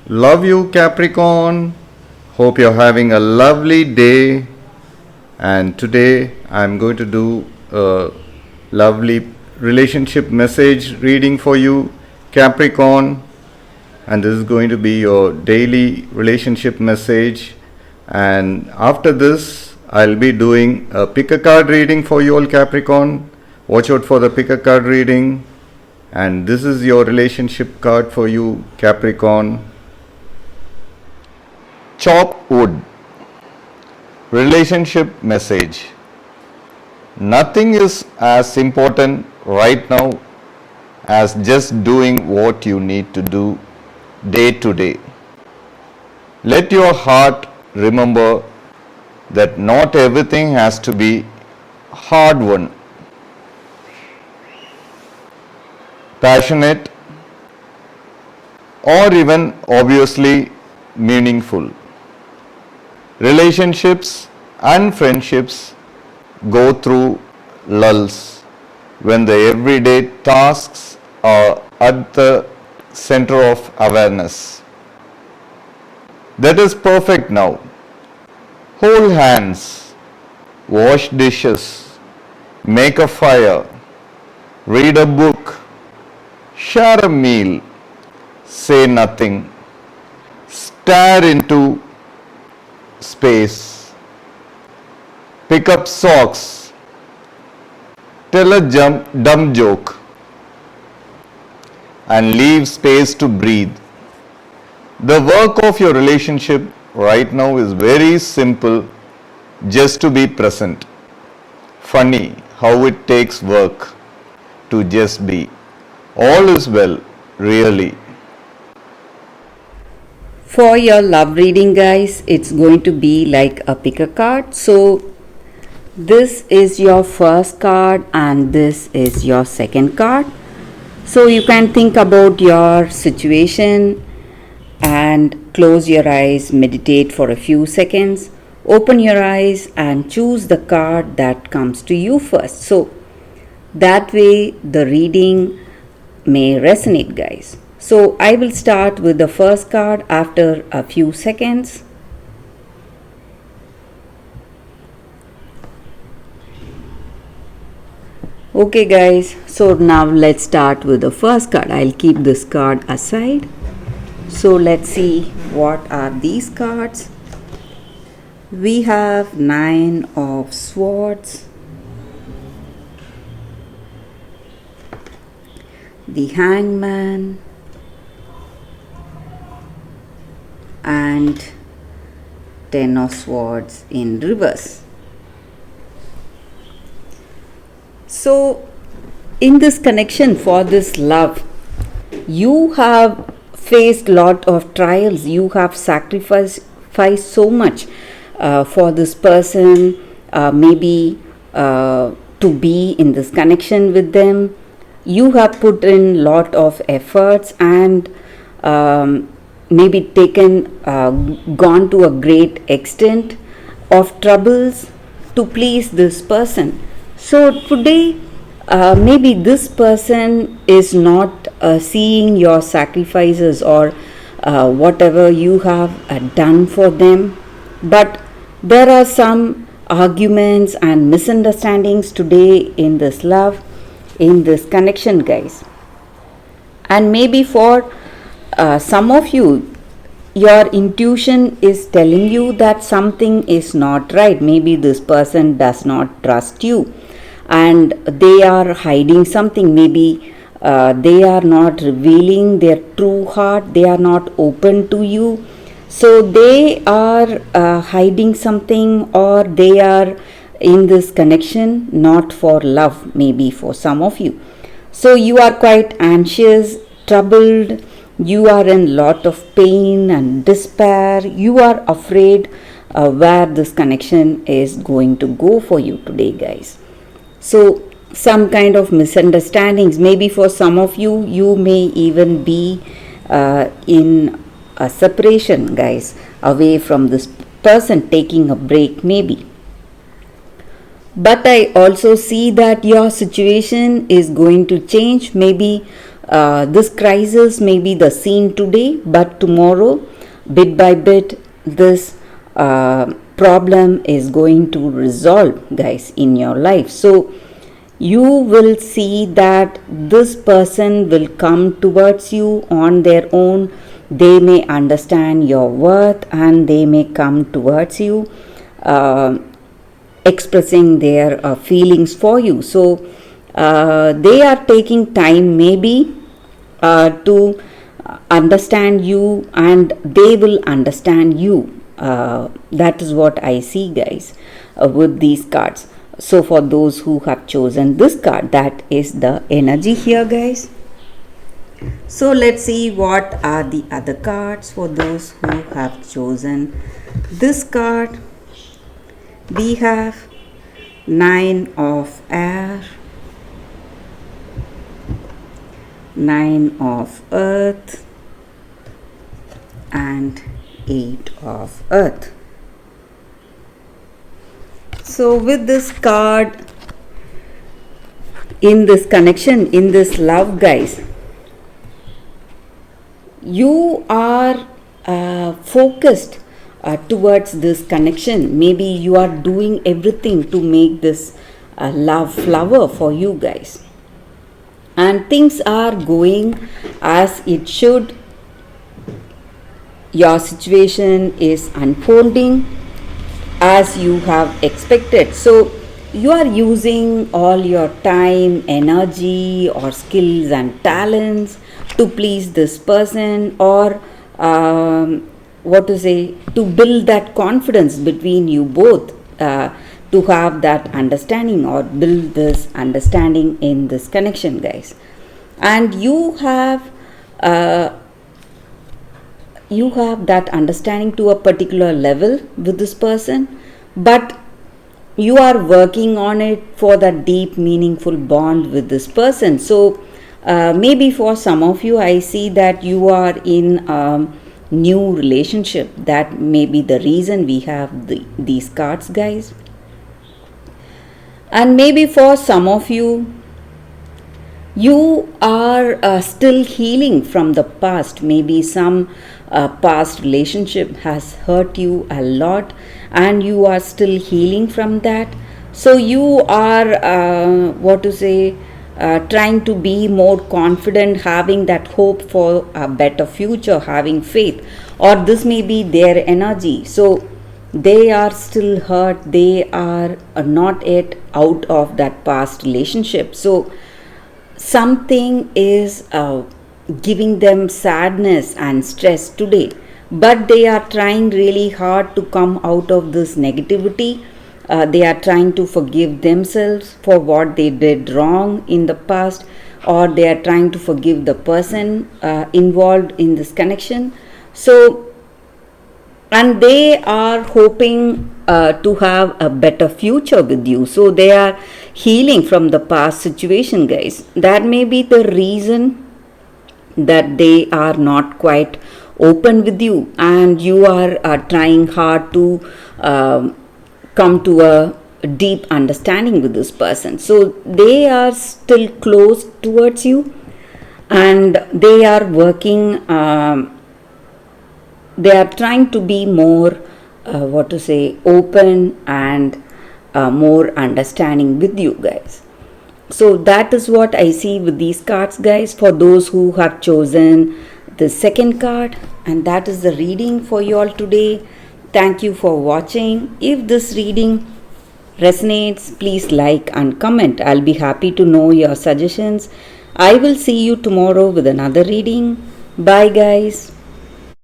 Love you, Capricorn. Hope you're having a lovely day. And today I'm going to do a lovely relationship message reading for you, Capricorn. And this is going to be your daily relationship message. And after this, I'll be doing a pick a card reading for you all, Capricorn. Watch out for the pick a card reading. And this is your relationship card for you, Capricorn. Chop wood. Relationship message. Nothing is as important right now as just doing what you need to do day to day. Let your heart remember that not everything has to be hard won, passionate, or even obviously meaningful. Relationships and friendships go through lulls when the everyday tasks are at the center of awareness. That is perfect now. Hold hands, wash dishes, make a fire, read a book, share a meal, say nothing, stare into space, pick up socks, tell a dumb joke, and leave space to breathe. The work of your relationship right now is very simple, just to be present. Funny how it takes work to just be. All is well, really. For your love reading, guys, it's going to be like a pick a card. So this is your first card and this is your second card. So you can think about your situation and close your eyes, meditate for a few seconds, open your eyes and choose the card that comes to you first. So that way the reading may resonate, guys. So I will start with the first card after a few seconds. Okay guys, so now let's start with the first card. I'll keep this card aside. So let's see what are these cards. We have 9 of Swords, the Hangman, and 10 of Swords in reverse. So in this connection for this love, you have faced lot of trials, you have sacrificed so much for this person, maybe to be in this connection with them. You have put in lot of efforts and maybe gone to a great extent of troubles to please this person. So today maybe this person is not seeing your sacrifices or whatever you have done for them, but there are some arguments and misunderstandings today in this love, in this connection, guys. And maybe for some of you, your intuition is telling you that something is not right. Maybe this person does not trust you and they are hiding something. Maybe they are not revealing their true heart, they are not open to you, so they are hiding something, or they are in this connection not for love, maybe for some of you. So you are quite anxious, troubled, you are in lot of pain and despair, you are afraid where this connection is going to go for you today, guys. So some kind of misunderstandings, maybe for some of you, you may even be in a separation, guys, away from this person, taking a break maybe. But I also see that your situation is going to change. Maybe This crisis may be the scene today, but tomorrow, bit by bit, this problem is going to resolve, guys, in your life. So you will see that this person will come towards you on their own. They may understand your worth and they may come towards you, expressing their feelings for you. So they are taking time maybe to understand you, and they will understand you. That is what I see, guys, with these cards. So for those who have chosen this card, that is the energy here, guys. So let's see what are the other cards for those who have chosen this card. We have Nine of Air, Nine of Earth, and Eight of Earth. So with this card, in this connection, in this love, guys, you are focused towards this connection. Maybe you are doing everything to make this love flower for you, guys, and things are going as it should. Your situation is unfolding as you have expected. So you are using all your time, energy, or skills and talents to please this person, or to build that confidence between you both, to have that understanding or build this understanding in this connection, guys. And you have that understanding to a particular level with this person, but you are working on it for that deep, meaningful bond with this person. So maybe for some of you, I see that you are in a new relationship. That may be the reason we have these cards, guys. And maybe for some of you, you are still healing from the past. Maybe some past relationship has hurt you a lot and you are still healing from that. So you are trying to be more confident, having that hope for a better future, having faith. Or this may be their energy. So they are still hurt, they are not yet out of that past relationship. So something is giving them sadness and stress today, but they are trying really hard to come out of this negativity. They are trying to forgive themselves for what they did wrong in the past, or they are trying to forgive the person involved in this connection. So, and they are hoping to have a better future with you. So they are healing from the past situation, guys. That may be the reason that they are not quite open with you, and you are trying hard to come to a deep understanding with this person. So they are still close towards you, and they are working, they are trying to be more open and more understanding with you, guys. So that is what I see with these cards, guys, for those who have chosen the second card. And that is the reading for you all today. Thank you for watching. If this reading resonates, please like and comment. I'll be happy to know your suggestions. I will see you tomorrow with another reading. Bye, guys.